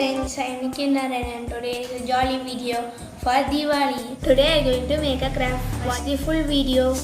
friends, I am Nikinar and today is a jolly video for Diwali. Today I am going to make a craft. Watch the full video.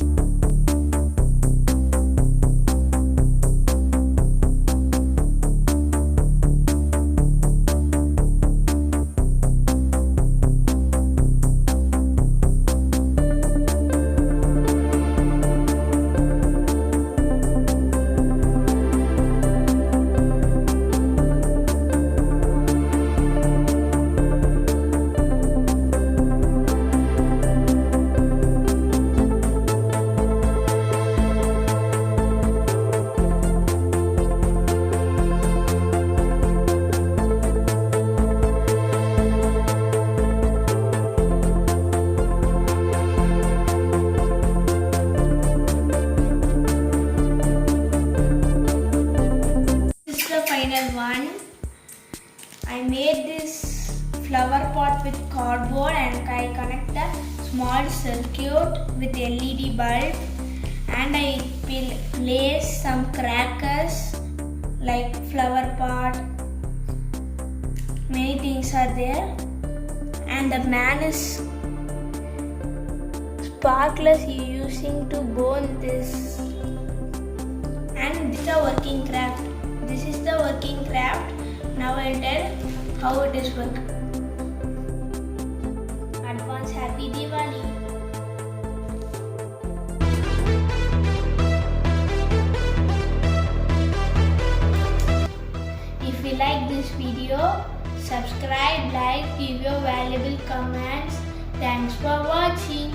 One, I made this flower pot with cardboard and I connect a small circuit with LED bulb and I place some crackers like flower pot. Many things are there and the man is sparklers using to burn this, and this is a working craft. This is the working craft. Now I'll tell how it is work. Advance Happy Diwali. If you like this video, subscribe, like, give your valuable comments. Thanks for watching.